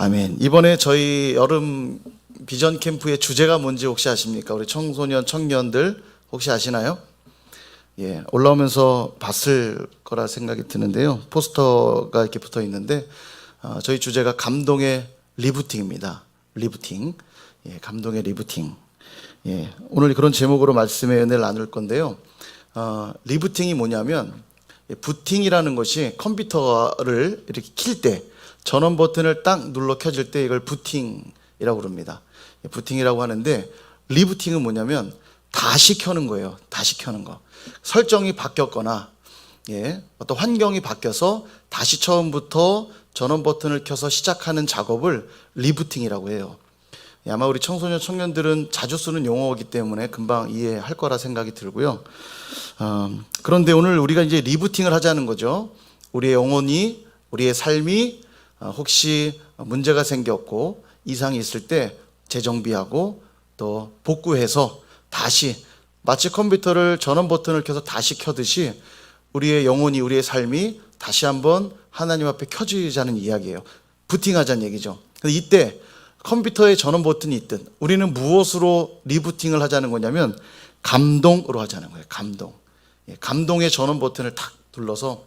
아멘. 이번에 저희 여름 비전 캠프의 주제가 뭔지 혹시 아십니까? 우리 청소년, 청년들 혹시 아시나요? 예, 올라오면서 봤을 거라 생각이 드는데요. 포스터가 이렇게 붙어 있는데, 저희 주제가 감동의 리부팅입니다. 리부팅. 예, 감동의 리부팅. 예, 오늘 그런 제목으로 말씀의 은혜를 나눌 건데요. 리부팅이 뭐냐면, 부팅이라는 것이 컴퓨터를 이렇게 킬 때, 전원 버튼을 딱 눌러 켜질 때 이걸 부팅이라고 그럽니다. 부팅이라고 하는데, 리부팅은 뭐냐면 다시 켜는 거예요. 다시 켜는 거. 설정이 바뀌었거나 어떤 환경이 바뀌어서 다시 처음부터 전원 버튼을 켜서 시작하는 작업을 리부팅이라고 해요. 아마 우리 청소년 청년들은 자주 쓰는 용어이기 때문에 금방 이해할 거라 생각이 들고요. 그런데 오늘 우리가 이제 리부팅을 하자는 거죠. 우리의 영혼이, 우리의 삶이 혹시 문제가 생겼고 이상이 있을 때 재정비하고 또 복구해서 다시, 마치 컴퓨터를 전원 버튼을 켜서 다시 켜듯이 우리의 영혼이, 우리의 삶이 다시 한번 하나님 앞에 켜지자는 이야기예요. 부팅하자는 얘기죠. 근데 이때 컴퓨터에 전원 버튼이 있든 우리는 무엇으로 리부팅을 하자는 거냐면 감동으로 하자는 거예요. 감동. 감동의 전원 버튼을 탁 눌러서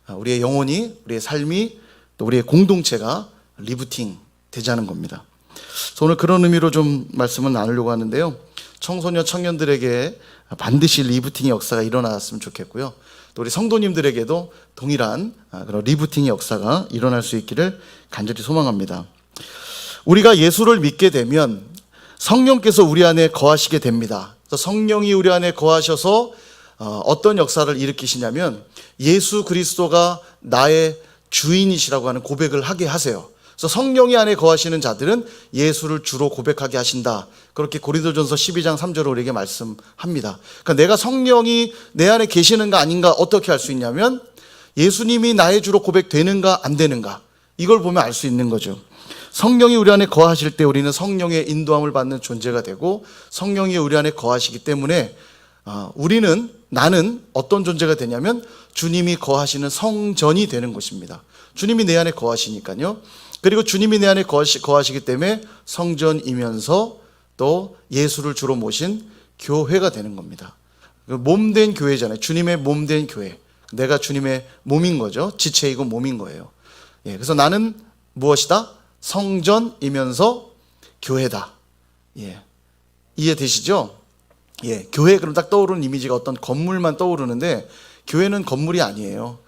우리의 영혼이, 우리의 삶이, 또 우리의 공동체가 리부팅 되자는 겁니다. 그래서 오늘 그런 의미로 좀 말씀을 나누려고 하는데요. 청소년 청년들에게 반드시 리부팅의 역사가 일어났으면 좋겠고요. 또 우리 성도님들에게도 동일한 그런 리부팅의 역사가 일어날 수 있기를 간절히 소망합니다. 우리가 예수를 믿게 되면 성령께서 우리 안에 거하시게 됩니다. 그래서 성령이 우리 안에 거하셔서 어떤 역사를 일으키시냐면 예수 그리스도가 나의 주인이시라고 하는 고백을 하게 하세요. 그래서 성령이 안에 거하시는 자들은 예수를 주로 고백하게 하신다. 그렇게 고린도전서 12장 3절을 우리에게 말씀합니다. 그러니까 내가 성령이 내 안에 계시는가 아닌가 어떻게 알 수 있냐면 예수님이 나의 주로 고백되는가 안 되는가, 이걸 보면 알 수 있는 거죠. 성령이 우리 안에 거하실 때 우리는 성령의 인도함을 받는 존재가 되고, 성령이 우리 안에 거하시기 때문에 나는 어떤 존재가 되냐면 주님이 거하시는 성전이 되는 것입니다. 주님이 내 안에 거하시니까요. 그리고 주님이 내 안에 거하시기 때문에 성전이면서 또 예수를 주로 모신 교회가 되는 겁니다. 몸된 교회잖아요. 주님의 몸된 교회. 내가 주님의 몸인 거죠. 지체이고 몸인 거예요. 그래서 나는 무엇이다? 성전이면서 교회다. 이해되시죠? 교회 그럼 딱 떠오르는 이미지가 어떤 건물만 떠오르는데, 교회는 건물이 아니에요.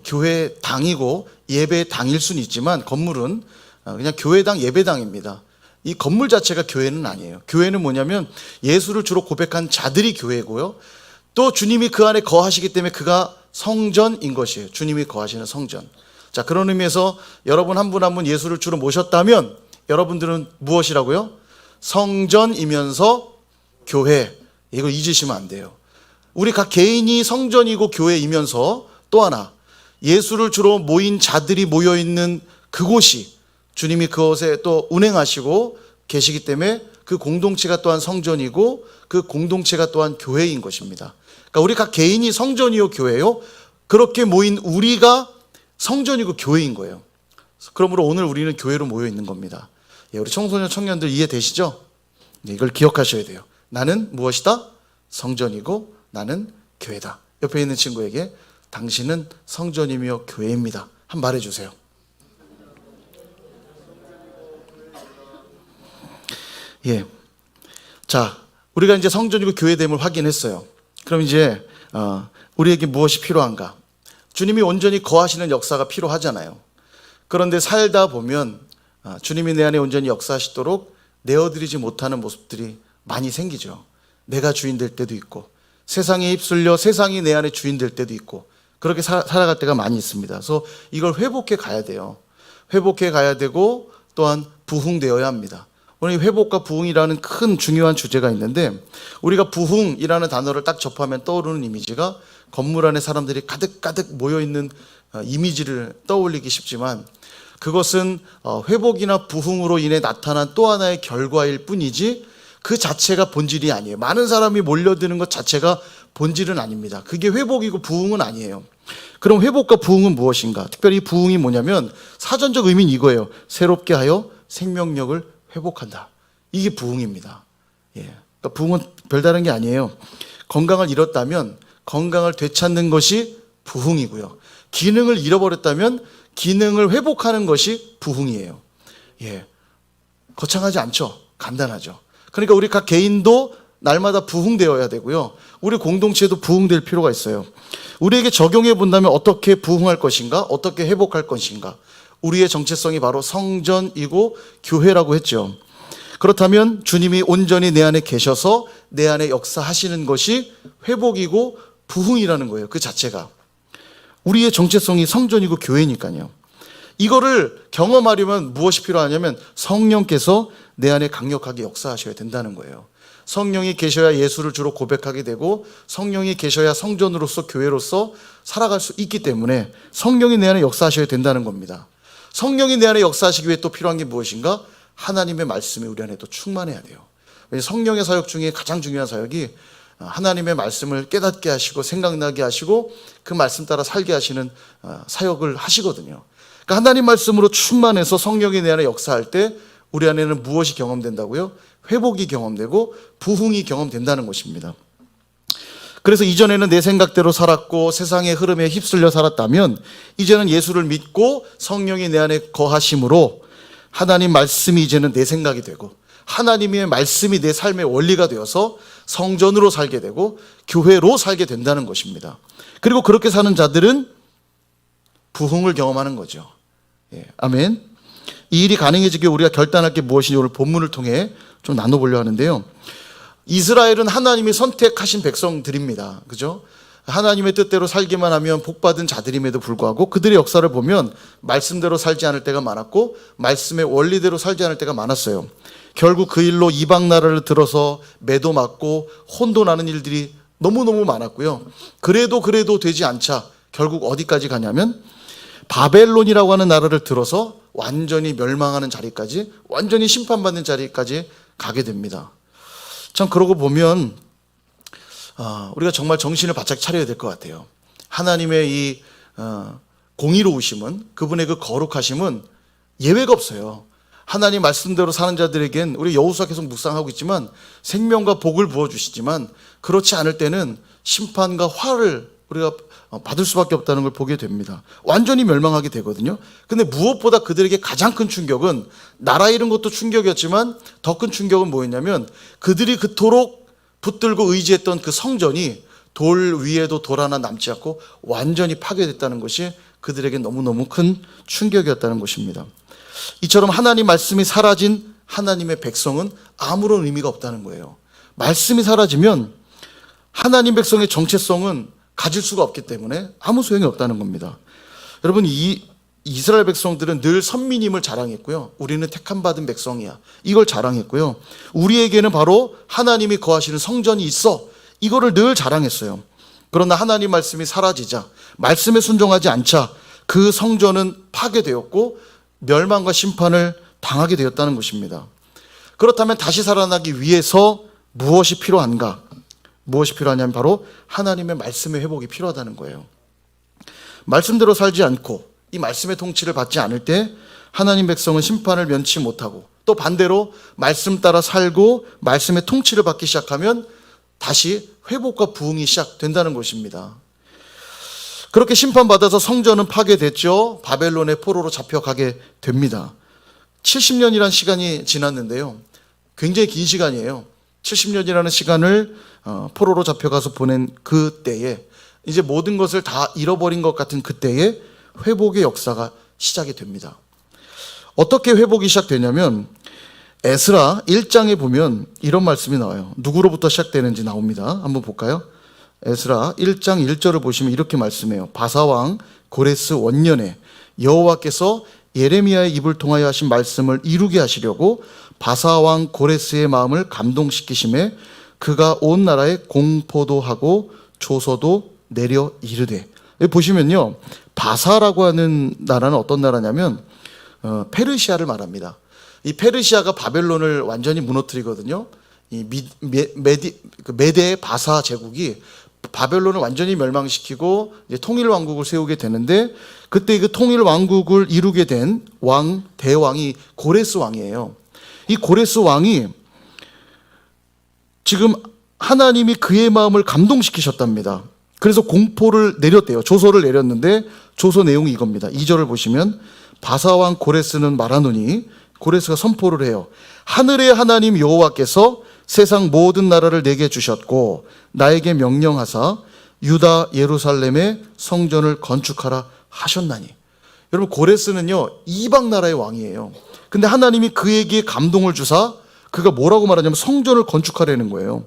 교회 당이고 예배 당일 수는 있지만 건물은 그냥 교회당, 예배당입니다. 이 건물 자체가 교회는 아니에요. 교회는 뭐냐면 예수를 주로 고백한 자들이 교회고요. 또 주님이 그 안에 거하시기 때문에 그가 성전인 것이에요. 주님이 거하시는 성전. 자, 그런 의미에서 여러분 한 분 한 분 예수를 주로 모셨다면 여러분들은 무엇이라고요? 성전이면서 교회. 이거 잊으시면 안 돼요. 우리 각 개인이 성전이고 교회이면서 또 하나, 예수를 주로 모인 자들이 모여있는 그곳이, 주님이 그곳에 또 운행하시고 계시기 때문에 그 공동체가 또한 성전이고 그 공동체가 또한 교회인 것입니다. 그러니까 우리 각 개인이 성전이요 교회요, 그렇게 모인 우리가 성전이고 교회인 거예요. 그러므로 오늘 우리는 교회로 모여 있는 겁니다. 우리 청소년 청년들 이해되시죠? 이걸 기억하셔야 돼요. 나는 무엇이다? 성전이고 나는 교회다. 옆에 있는 친구에게 당신은 성전이며 교회입니다. 한번 말해주세요. 자, 우리가 이제 성전이고 교회됨을 확인했어요. 그럼 이제 우리에게 무엇이 필요한가? 주님이 온전히 거하시는 역사가 필요하잖아요. 그런데 살다 보면 주님이 내 안에 온전히 역사하시도록 내어드리지 못하는 모습들이 많이 생기죠. 내가 주인 될 때도 있고, 세상에 휩쓸려 세상이 내 안에 주인 될 때도 있고, 그렇게 살아갈 때가 많이 있습니다. 그래서 이걸 회복해 가야 돼요. 회복해 가야 되고 또한 부흥되어야 합니다. 오늘 회복과 부흥이라는 큰 중요한 주제가 있는데, 우리가 부흥이라는 단어를 딱 접하면 떠오르는 이미지가 건물 안에 사람들이 가득가득 모여있는 이미지를 떠올리기 쉽지만, 그것은 회복이나 부흥으로 인해 나타난 또 하나의 결과일 뿐이지 그 자체가 본질이 아니에요. 많은 사람이 몰려드는 것 자체가 본질은 아닙니다. 그게 회복이고 부흥은 아니에요. 그럼 회복과 부흥은 무엇인가? 특별히 부흥이 뭐냐면 사전적 의미는 이거예요. 새롭게 하여 생명력을 회복한다. 이게 부흥입니다. 예. 그러니까 부흥은 별다른 게 아니에요. 건강을 잃었다면 건강을 되찾는 것이 부흥이고요. 기능을 잃어버렸다면 기능을 회복하는 것이 부흥이에요. 예. 거창하지 않죠? 간단하죠. 그러니까 우리 각 개인도 날마다 부흥되어야 되고요. 우리 공동체도 부흥될 필요가 있어요. 우리에게 적용해 본다면 어떻게 부흥할 것인가? 어떻게 회복할 것인가? 우리의 정체성이 바로 성전이고 교회라고 했죠. 그렇다면 주님이 온전히 내 안에 계셔서 내 안에 역사하시는 것이 회복이고 부흥이라는 거예요. 그 자체가. 우리의 정체성이 성전이고 교회니까요. 이거를 경험하려면 무엇이 필요하냐면 성령께서 내 안에 강력하게 역사하셔야 된다는 거예요. 성령이 계셔야 예수를 주로 고백하게 되고 성령이 계셔야 성전으로서 교회로서 살아갈 수 있기 때문에 성령이 내 안에 역사하셔야 된다는 겁니다. 성령이 내 안에 역사하시기 위해 또 필요한 게 무엇인가? 하나님의 말씀이 우리 안에 또 충만해야 돼요. 성령의 사역 중에 가장 중요한 사역이 하나님의 말씀을 깨닫게 하시고 생각나게 하시고 그 말씀 따라 살게 하시는 사역을 하시거든요. 그러니까 하나님 말씀으로 충만해서 성령이 내 안에 역사할 때 우리 안에는 무엇이 경험된다고요? 회복이 경험되고 부흥이 경험된다는 것입니다. 그래서 이전에는 내 생각대로 살았고 세상의 흐름에 휩쓸려 살았다면 이제는 예수를 믿고 성령이 내 안에 거하심으로 하나님 말씀이 이제는 내 생각이 되고 하나님의 말씀이 내 삶의 원리가 되어서 성전으로 살게 되고 교회로 살게 된다는 것입니다. 그리고 그렇게 사는 자들은 부흥을 경험하는 거죠. 예, 아멘. 이 일이 가능해지게 우리가 결단할 게 무엇인지 오늘 본문을 통해 좀 나눠보려 하는데요. 이스라엘은 하나님이 선택하신 백성들입니다. 그죠? 하나님의 뜻대로 살기만 하면 복받은 자들임에도 불구하고 그들의 역사를 보면 말씀대로 살지 않을 때가 많았고 말씀의 원리대로 살지 않을 때가 많았어요. 결국 그 일로 이방 나라를 들어서 매도 맞고 혼도 나는 일들이 너무너무 많았고요. 그래도 되지 않자 결국 어디까지 가냐면 바벨론이라고 하는 나라를 들어서 완전히 멸망하는 자리까지, 완전히 심판받는 자리까지 가게 됩니다. 참 그러고 보면 우리가 정말 정신을 바짝 차려야 될 것 같아요. 하나님의 이 공의로우심은, 그분의 그 거룩하심은 예외가 없어요. 하나님 말씀대로 사는 자들에겐, 우리 여호수아 계속 묵상하고 있지만 생명과 복을 부어주시지만 그렇지 않을 때는 심판과 화를 우리가 받을 수밖에 없다는 걸 보게 됩니다. 완전히 멸망하게 되거든요. 근데 무엇보다 그들에게 가장 큰 충격은, 나라 잃은 것도 충격이었지만 더 큰 충격은 뭐였냐면 그들이 그토록 붙들고 의지했던 그 성전이 돌 위에도 돌 하나 남지 않고 완전히 파괴됐다는 것이 그들에게 너무너무 큰 충격이었다는 것입니다. 이처럼 하나님 말씀이 사라진 하나님의 백성은 아무런 의미가 없다는 거예요. 말씀이 사라지면 하나님 백성의 정체성은 가질 수가 없기 때문에 아무 소용이 없다는 겁니다. 여러분, 이 이스라엘 백성들은 늘 선민임을 자랑했고요. 우리는 택함받은 백성이야, 이걸 자랑했고요. 우리에게는 바로 하나님이 거하시는 성전이 있어, 이거를 늘 자랑했어요. 그러나 하나님 말씀이 사라지자, 말씀에 순종하지 않자 그 성전은 파괴되었고 멸망과 심판을 당하게 되었다는 것입니다. 그렇다면 다시 살아나기 위해서 무엇이 필요한가? 무엇이 필요하냐면 바로 하나님의 말씀의 회복이 필요하다는 거예요. 말씀대로 살지 않고 이 말씀의 통치를 받지 않을 때 하나님 백성은 심판을 면치 못하고, 또 반대로 말씀 따라 살고 말씀의 통치를 받기 시작하면 다시 회복과 부흥이 시작된다는 것입니다. 그렇게 심판받아서 성전은 파괴됐죠. 바벨론의 포로로 잡혀가게 됩니다. 70년이라는 시간이 지났는데요. 굉장히 긴 시간이에요. 70년이라는 시간을 포로로 잡혀가서 보낸 그 때에, 이제 모든 것을 다 잃어버린 것 같은 그때에 회복의 역사가 시작이 됩니다. 어떻게 회복이 시작되냐면 에스라 1장에 보면 이런 말씀이 나와요. 누구로부터 시작되는지 나옵니다. 한번 볼까요? 에스라 1장 1절을 보시면 이렇게 말씀해요. 바사왕 고레스 원년에 여호와께서 예레미야의 입을 통하여 하신 말씀을 이루게 하시려고 바사왕 고레스의 마음을 감동시키심에 그가 온 나라에 공포도 하고 조서도 내려 이르되. 여기 보시면요, 바사라고 하는 나라는 어떤 나라냐면 페르시아를 말합니다. 이 페르시아가 바벨론을 완전히 무너뜨리거든요. 이 메대 바사 제국이 바벨론을 완전히 멸망시키고 이제 통일 왕국을 세우게 되는데, 그때 그 통일 왕국을 이루게 된 대왕이 고레스 왕이에요. 이 고레스 왕이 지금 하나님이 그의 마음을 감동시키셨답니다. 그래서 공포를 내렸대요. 조서를 내렸는데 조서 내용이 이겁니다. 2절을 보시면 바사왕 고레스는 말하노니, 고레스가 선포를 해요. 하늘의 하나님 여호와께서 세상 모든 나라를 내게 주셨고 나에게 명령하사 유다 예루살렘의 성전을 건축하라 하셨나니. 여러분, 고레스는요 이방 나라의 왕이에요. 근데 하나님이 그에게 감동을 주사 그가 뭐라고 말하냐면 성전을 건축하라는 거예요.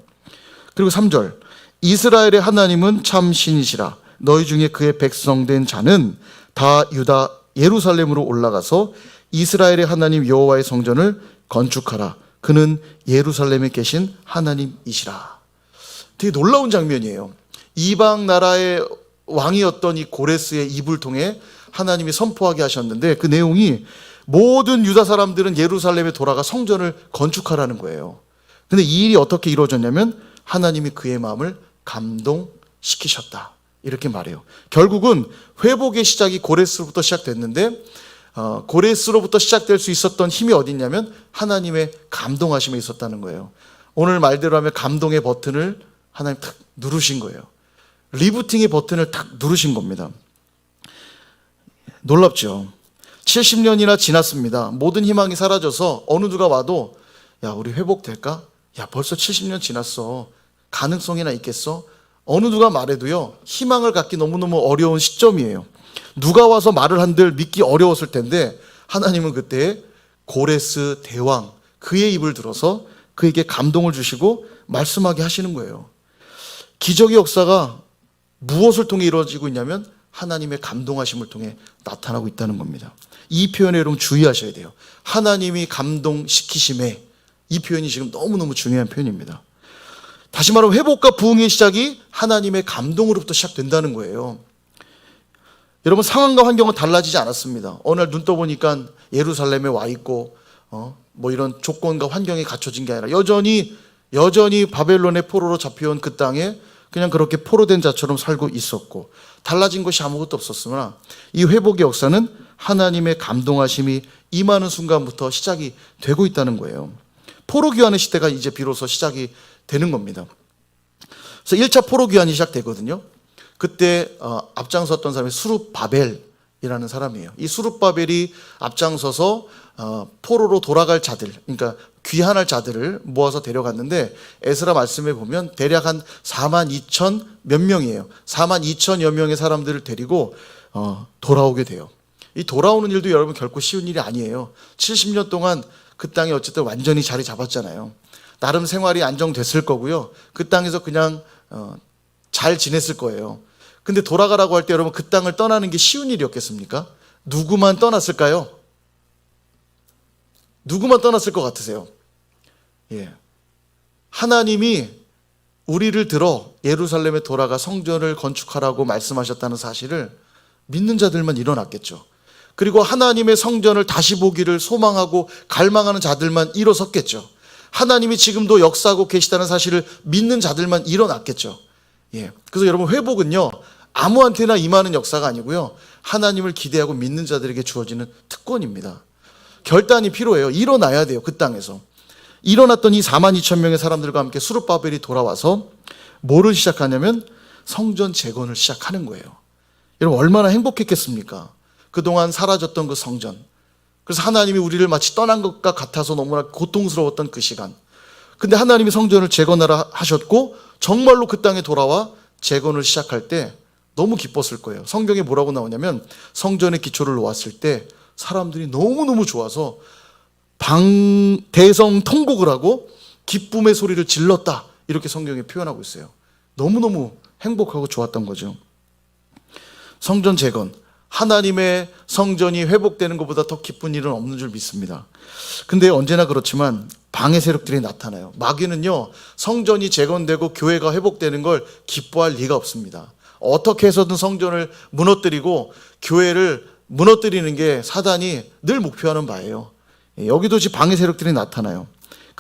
그리고 3절, 이스라엘의 하나님은 참 신이시라. 너희 중에 그의 백성된 자는 다 유다 예루살렘으로 올라가서 이스라엘의 하나님 여호와의 성전을 건축하라. 그는 예루살렘에 계신 하나님이시라. 되게 놀라운 장면이에요. 이방 나라의 왕이었던 이 고레스의 입을 통해 하나님이 선포하게 하셨는데, 그 내용이 모든 유다 사람들은 예루살렘에 돌아가 성전을 건축하라는 거예요. 근데 이 일이 어떻게 이루어졌냐면 하나님이 그의 마음을 감동시키셨다, 이렇게 말해요. 결국은 회복의 시작이 고레스로부터 시작됐는데, 고레스로부터 시작될 수 있었던 힘이 어디 있냐면 하나님의 감동하심에 있었다는 거예요. 오늘 말대로 하면 감동의 버튼을 하나님 탁 누르신 거예요. 리부팅의 버튼을 탁 누르신 겁니다. 놀랍죠. 70년이나 지났습니다. 모든 희망이 사라져서 어느 누가 와도 야, 우리 회복될까? 야, 벌써 70년 지났어. 가능성이나 있겠어? 어느 누가 말해도요, 희망을 갖기 너무너무 어려운 시점이에요. 누가 와서 말을 한들 믿기 어려웠을 텐데 하나님은 그때 고레스 대왕, 그의 입을 들어서 그에게 감동을 주시고 말씀하게 하시는 거예요. 기적의 역사가 무엇을 통해 이루어지고 있냐면 하나님의 감동하심을 통해 나타나고 있다는 겁니다. 이 표현에 여러분 주의하셔야 돼요. 하나님이 감동시키심에, 이 표현이 지금 너무너무 중요한 표현입니다. 다시 말하면 회복과 부흥의 시작이 하나님의 감동으로부터 시작된다는 거예요. 여러분, 상황과 환경은 달라지지 않았습니다. 어느 날 눈 떠보니까 예루살렘에 와 있고 뭐 이런 조건과 환경이 갖춰진 게 아니라 여전히 바벨론의 포로로 잡혀온 그 땅에 그냥 그렇게 포로된 자처럼 살고 있었고, 달라진 것이 아무것도 없었으나 이 회복의 역사는 하나님의 감동하심이 임하는 순간부터 시작이 되고 있다는 거예요. 포로 귀환의 시대가 이제 비로소 시작이 되는 겁니다. 그래서 1차 포로 귀환이 시작되거든요. 그때 앞장섰던 사람이 수룹바벨이라는 사람이에요. 이 수룹바벨이 앞장서서 포로로 돌아갈 자들, 그러니까 귀환할 자들을 모아서 데려갔는데, 에스라 말씀에 보면 대략 한 4만 2천 몇 명이에요. 4만 2천여 명의 사람들을 데리고 돌아오게 돼요. 이 돌아오는 일도 여러분 결코 쉬운 일이 아니에요. 70년 동안 그 땅에 어쨌든 완전히 자리 잡았잖아요. 나름 생활이 안정됐을 거고요. 그 땅에서 그냥 잘 지냈을 거예요. 근데 돌아가라고 할 때 여러분 그 땅을 떠나는 게 쉬운 일이었겠습니까? 누구만 떠났을까요? 누구만 떠났을 것 같으세요? 예. 하나님이 우리를 들어 예루살렘에 돌아가 성전을 건축하라고 말씀하셨다는 사실을 믿는 자들만 일어났겠죠. 그리고 하나님의 성전을 다시 보기를 소망하고 갈망하는 자들만 일어섰겠죠. 하나님이 지금도 역사하고 계시다는 사실을 믿는 자들만 일어났겠죠. 예. 그래서 여러분, 회복은요 아무한테나 임하는 역사가 아니고요, 하나님을 기대하고 믿는 자들에게 주어지는 특권입니다. 결단이 필요해요. 일어나야 돼요. 그 땅에서. 일어났던 이 4만 2천 명의 사람들과 함께 수룹바벨이 돌아와서 뭐를 시작하냐면 성전 재건을 시작하는 거예요. 여러분, 얼마나 행복했겠습니까? 그동안 사라졌던 그 성전. 그래서 하나님이 우리를 마치 떠난 것과 같아서 너무나 고통스러웠던 그 시간. 근데 하나님이 성전을 재건하라 하셨고 정말로 그 땅에 돌아와 재건을 시작할 때 너무 기뻤을 거예요. 성경에 뭐라고 나오냐면 성전의 기초를 놓았을 때 사람들이 너무너무 좋아서 대성 통곡을 하고 기쁨의 소리를 질렀다, 이렇게 성경에 표현하고 있어요. 너무너무 행복하고 좋았던 거죠. 성전 재건, 하나님의 성전이 회복되는 것보다 더 기쁜 일은 없는 줄 믿습니다. 근데 언제나 그렇지만 방해 세력들이 나타나요. 마귀는요, 성전이 재건되고 교회가 회복되는 걸 기뻐할 리가 없습니다. 어떻게 해서든 성전을 무너뜨리고 교회를 무너뜨리는 게 사단이 늘 목표하는 바예요. 여기도 지금 방해 세력들이 나타나요.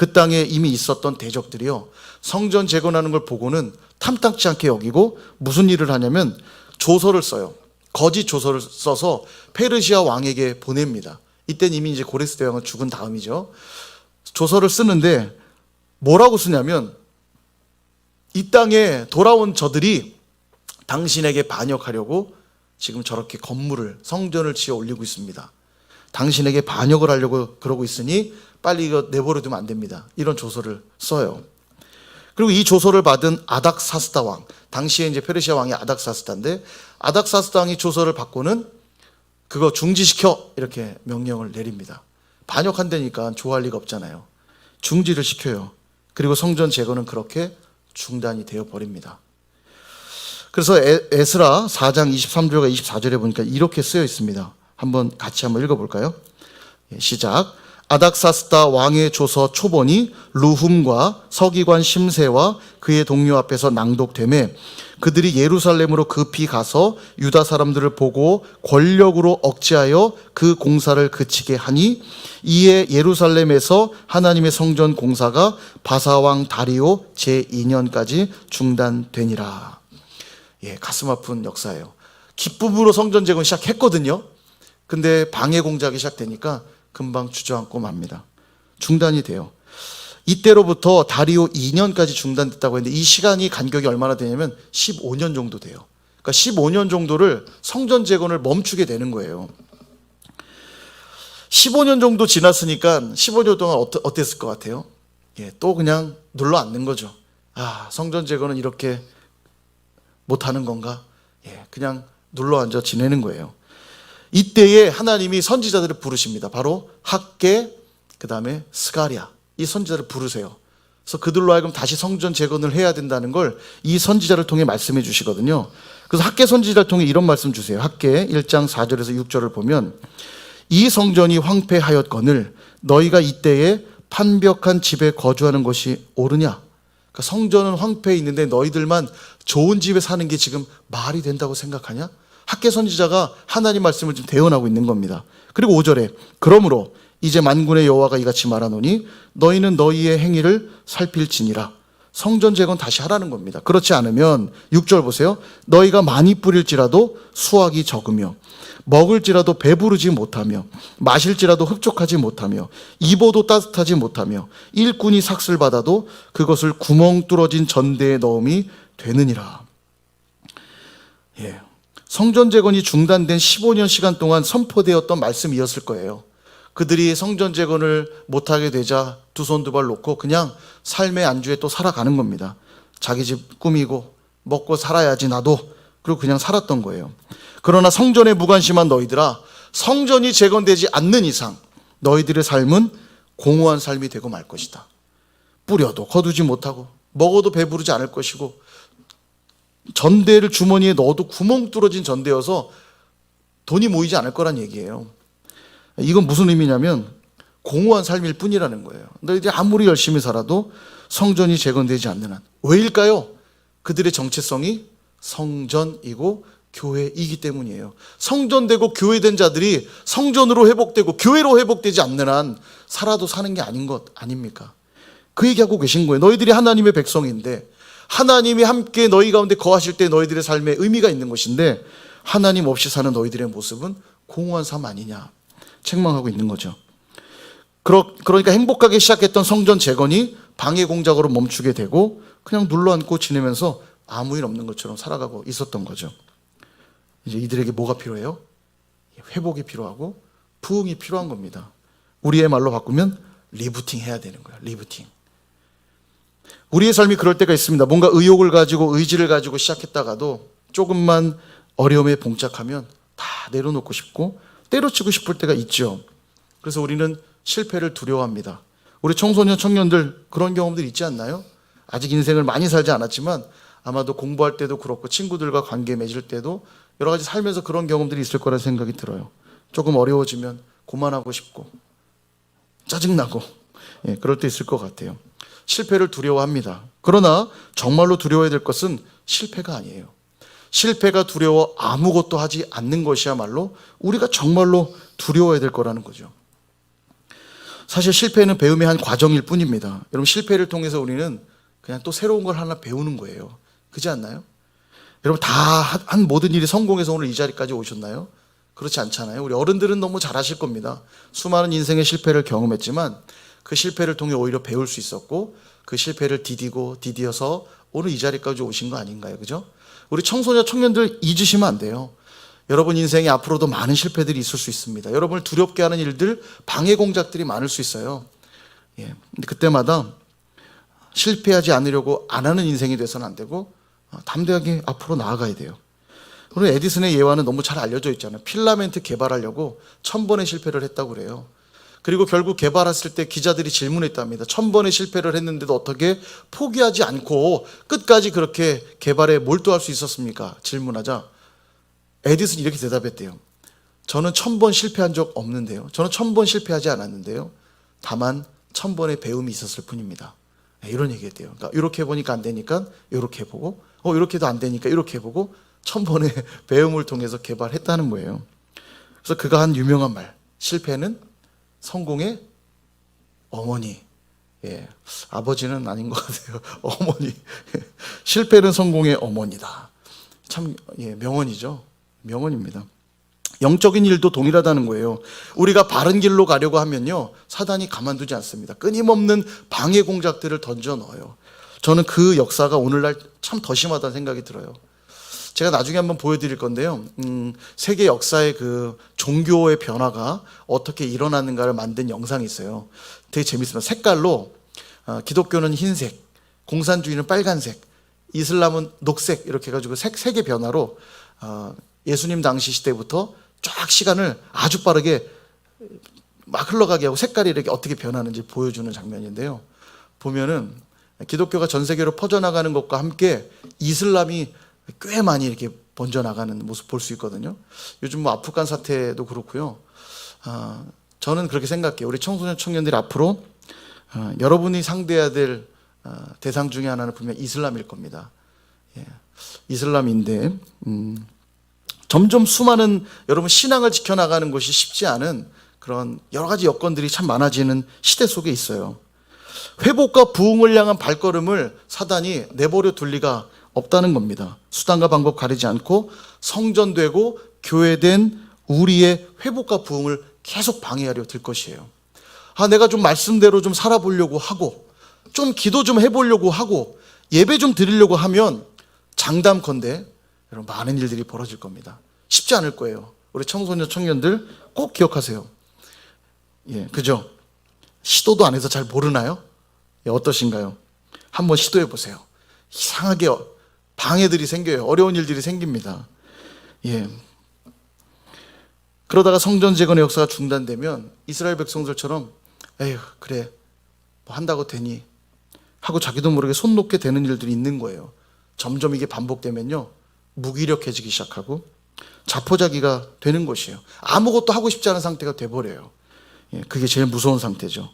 그 땅에 이미 있었던 대적들이요, 성전 재건하는 걸 보고는 탐탁지 않게 여기고 무슨 일을 하냐면 조서를 써요. 거짓 조서를 써서 페르시아 왕에게 보냅니다. 이때는 이미 이제 고레스 대왕은 죽은 다음이죠. 조서를 쓰는데 뭐라고 쓰냐면, 이 땅에 돌아온 저들이 당신에게 반역하려고 지금 저렇게 건물을, 성전을 지어 올리고 있습니다. 당신에게 반역을 하려고 그러고 있으니 빨리 이거 내버려 두면 안 됩니다. 이런 조서를 써요. 그리고 이 조서를 받은 아닥사스다 왕, 당시에 이제 페르시아 왕이 아닥사스다인데, 아닥사스다 왕이 조서를 받고는 그거 중지시켜, 이렇게 명령을 내립니다. 반역한다니까 좋아할 리가 없잖아요. 중지를 시켜요. 그리고 성전 재건은 그렇게 중단이 되어 버립니다. 그래서 에스라 4장 23절과 24절에 보니까 이렇게 쓰여 있습니다. 같이 한번 읽어볼까요? 시작. 아닥사스다 왕의 조서 초본이 루훔과 서기관 심세와 그의 동료 앞에서 낭독되매 그들이 예루살렘으로 급히 가서 유다 사람들을 보고 권력으로 억제하여 그 공사를 그치게 하니, 이에 예루살렘에서 하나님의 성전 공사가 바사왕 다리오 제2년까지 중단되니라. 가슴 아픈 역사예요. 기쁨으로 성전 재건 시작했거든요. 근데 방해 공작이 시작되니까 금방 주저앉고 맙니다. 중단이 돼요. 이때로부터 다리오 2년까지 중단됐다고 했는데, 이 시간이 간격이 얼마나 되냐면 15년 정도 돼요. 그러니까 15년 정도를 성전 재건을 멈추게 되는 거예요. 15년 정도 지났으니까 15년 동안 어땠을 것 같아요? 또 그냥 눌러 앉는 거죠. 성전 재건은 이렇게 못하는 건가? 그냥 눌러 앉아 지내는 거예요. 이때에 하나님이 선지자들을 부르십니다. 바로 학개, 그 다음에 스가랴, 이 선지자를 부르세요. 그래서 그들로 하여금 다시 성전 재건을 해야 된다는 걸 이 선지자를 통해 말씀해 주시거든요. 그래서 학개 선지자를 통해 이런 말씀 주세요. 학개 1장 4절에서 6절을 보면, 이 성전이 황폐하였거늘 너희가 이때에 판벽한 집에 거주하는 것이 옳으냐? 그러니까 성전은 황폐해 있는데 너희들만 좋은 집에 사는 게 지금 말이 된다고 생각하냐? 학개 선지자가 하나님 말씀을 지금 대언하고 있는 겁니다. 그리고 5절에 그러므로 이제 만군의 여호와가 이같이 말하노니 너희는 너희의 행위를 살필지니라. 성전 재건 다시 하라는 겁니다. 그렇지 않으면 6절 보세요. 너희가 많이 뿌릴지라도 수확이 적으며 먹을지라도 배부르지 못하며 마실지라도 흡족하지 못하며 입어도 따뜻하지 못하며 일꾼이 삭슬 받아도 그것을 구멍 뚫어진 전대에 넣음이 되느니라. 성전 재건이 중단된 15년 시간 동안 선포되었던 말씀이었을 거예요. 그들이 성전 재건을 못하게 되자 두 손 두 발 놓고 그냥 삶의 안주에 또 살아가는 겁니다. 자기 집 꾸미고 먹고 살아야지 나도, 그리고 그냥 살았던 거예요. 그러나 성전에 무관심한 너희들아, 성전이 재건되지 않는 이상 너희들의 삶은 공허한 삶이 되고 말 것이다. 뿌려도 거두지 못하고 먹어도 배부르지 않을 것이고 전대를 주머니에 넣어도 구멍 뚫어진 전대여서 돈이 모이지 않을 거란 얘기예요. 이건 무슨 의미냐면 공허한 삶일 뿐이라는 거예요. 너희들이 아무리 열심히 살아도 성전이 재건되지 않는 한. 왜일까요? 그들의 정체성이 성전이고 교회이기 때문이에요. 성전되고 교회된 자들이 성전으로 회복되고 교회로 회복되지 않는 한 살아도 사는 게 아닌 것 아닙니까? 그 얘기하고 계신 거예요. 너희들이 하나님의 백성인데, 하나님이 함께 너희 가운데 거하실 때 너희들의 삶에 의미가 있는 것인데, 하나님 없이 사는 너희들의 모습은 공허한 삶 아니냐 책망하고 있는 거죠. 그러니까 행복하게 시작했던 성전 재건이 방해 공작으로 멈추게 되고 그냥 눌러앉고 지내면서 아무 일 없는 것처럼 살아가고 있었던 거죠. 이제 이들에게 뭐가 필요해요? 회복이 필요하고 부흥이 필요한 겁니다. 우리의 말로 바꾸면 리부팅 해야 되는 거예요. 리부팅. 우리의 삶이 그럴 때가 있습니다. 뭔가 의욕을 가지고 의지를 가지고 시작했다가도 조금만 어려움에 봉착하면 다 내려놓고 싶고 때려치고 싶을 때가 있죠. 그래서 우리는 실패를 두려워합니다. 우리 청소년 청년들 그런 경험들 있지 않나요? 아직 인생을 많이 살지 않았지만 아마도 공부할 때도 그렇고 친구들과 관계 맺을 때도 여러 가지 살면서 그런 경험들이 있을 거라는 생각이 들어요. 조금 어려워지면 그만하고 싶고 짜증나고 그럴 때 있을 것 같아요. 실패를 두려워합니다. 그러나 정말로 두려워해야 될 것은 실패가 아니에요. 실패가 두려워 아무것도 하지 않는 것이야말로 우리가 정말로 두려워해야 될 거라는 거죠. 사실 실패는 배움의 한 과정일 뿐입니다. 여러분, 실패를 통해서 우리는 그냥 또 새로운 걸 하나 배우는 거예요. 그렇지 않나요? 여러분, 다 한 모든 일이 성공해서 오늘 이 자리까지 오셨나요? 그렇지 않잖아요. 우리 어른들은 너무 잘 아실 겁니다. 수많은 인생의 실패를 경험했지만 그 실패를 통해 오히려 배울 수 있었고, 그 실패를 디디어서 오늘 이 자리까지 오신 거 아닌가요? 그죠? 우리 청소년 청년들 잊으시면 안 돼요. 여러분 인생에 앞으로도 많은 실패들이 있을 수 있습니다. 여러분을 두렵게 하는 일들, 방해 공작들이 많을 수 있어요. 예. 근데 그때마다 실패하지 않으려고 안 하는 인생이 돼서는 안 되고 담대하게 앞으로 나아가야 돼요. 오늘 에디슨의 예화는 너무 잘 알려져 있잖아요. 필라멘트 개발하려고 1000번의 실패를 했다고 그래요. 그리고 결국 개발했을 때 기자들이 질문했답니다. 1000번의 실패를 했는데도 어떻게 포기하지 않고 끝까지 그렇게 개발에 몰두할 수 있었습니까? 질문하자 에디슨이 이렇게 대답했대요. 저는 1000번 실패한 적 없는데요. 저는 1000번 실패하지 않았는데요. 다만 1000번의 배움이 있었을 뿐입니다. 이런 얘기했대요. 그러니까 이렇게 해보니까 안 되니까 이렇게 해보고, 이렇게도 안 되니까 이렇게 해보고 1000번의 배움을 통해서 개발했다는 거예요. 그래서 그가 한 유명한 말, 실패는 성공의 어머니. 예, 아버지는 아닌 것 같아요. 어머니. 실패는 성공의 어머니다. 참, 예, 명언이죠. 명언입니다. 영적인 일도 동일하다는 거예요. 우리가 바른 길로 가려고 하면요, 사단이 가만두지 않습니다. 끊임없는 방해 공작들을 던져 넣어요. 저는 그 역사가 오늘날 참 더 심하다는 생각이 들어요. 제가 나중에 한번 보여드릴 건데요. 세계 역사의 그 종교의 변화가 어떻게 일어나는가를 만든 영상이 있어요. 되게 재밌습니다. 색깔로 기독교는 흰색, 공산주의는 빨간색, 이슬람은 녹색 이렇게 해가지고 색의 변화로 예수님 당시 시대부터 쫙 시간을 아주 빠르게 막 흘러가게 하고 색깔이 이렇게 어떻게 변하는지 보여주는 장면인데요. 보면은 기독교가 전 세계로 퍼져나가는 것과 함께 이슬람이 꽤 많이 이렇게 번져나가는 모습 볼 수 있거든요. 요즘 뭐 아프간 사태도 그렇고요. 저는 그렇게 생각해요. 우리 청소년 청년들이 앞으로 여러분이 상대해야 될 대상 중에 하나는 분명 이슬람일 겁니다. 예, 이슬람인데 점점 수많은 여러분 신앙을 지켜나가는 것이 쉽지 않은 그런 여러 가지 여건들이 참 많아지는 시대 속에 있어요. 회복과 부흥을 향한 발걸음을 사단이 내버려 둘 리가 없다는 겁니다. 수단과 방법 가리지 않고 성전되고 교회된 우리의 회복과 부흥을 계속 방해하려 들 것이에요. 내가 좀 말씀대로 좀 살아보려고 하고 좀 기도 좀 해보려고 하고 예배 좀 드리려고 하면 장담컨대 여러분 많은 일들이 벌어질 겁니다. 쉽지 않을 거예요. 우리 청소년 청년들 꼭 기억하세요. 예, 그죠? 시도도 안 해서 잘 모르나요? 예, 어떠신가요? 한번 시도해 보세요. 이상하게 방해들이 생겨요. 어려운 일들이 생깁니다. 예. 그러다가 성전 재건의 역사가 중단되면 이스라엘 백성들처럼 에휴 그래 뭐 한다고 되니 하고 자기도 모르게 손 놓게 되는 일들이 있는 거예요. 점점 이게 반복되면요 무기력해지기 시작하고 자포자기가 되는 것이에요. 아무것도 하고 싶지 않은 상태가 돼버려요. 예, 그게 제일 무서운 상태죠.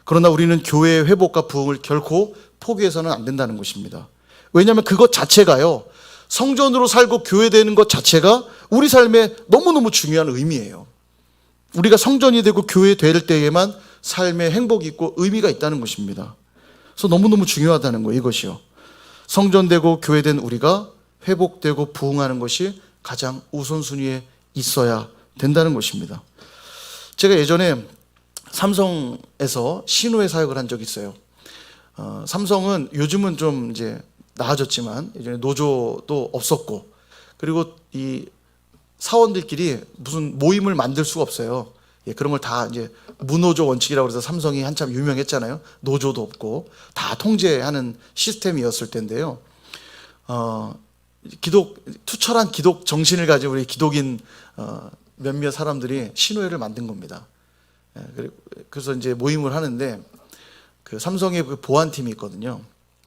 그러나 우리는 교회의 회복과 부흥을 결코 포기해서는 안 된다는 것입니다. 왜냐하면 그것 자체가요 성전으로 살고 교회되는 것 자체가 우리 삶에 너무너무 중요한 의미예요. 우리가 성전이 되고 교회 될 때에만 삶에 행복이 있고 의미가 있다는 것입니다. 그래서 너무너무 중요하다는 거예요. 이것이요 성전되고 교회된 우리가 회복되고 부흥하는 것이 가장 우선순위에 있어야 된다는 것입니다. 제가 예전에 삼성에서 신우회 사역을 한 적이 있어요. 삼성은 요즘은 좀 이제 나아졌지만 예전에 노조도 없었고 그리고 이 사원들끼리 무슨 모임을 만들 수가 없어요. 예, 그런 걸 다 이제 무노조 원칙이라고 해서 삼성이 한참 유명했잖아요. 노조도 없고 다 통제하는 시스템이었을 텐데요. 투철한 기독 정신을 가진 우리 기독인 몇몇 사람들이 신우회를 만든 겁니다. 예, 그래서 이제 모임을 하는데 그 삼성의 그 보안팀이 있거든요.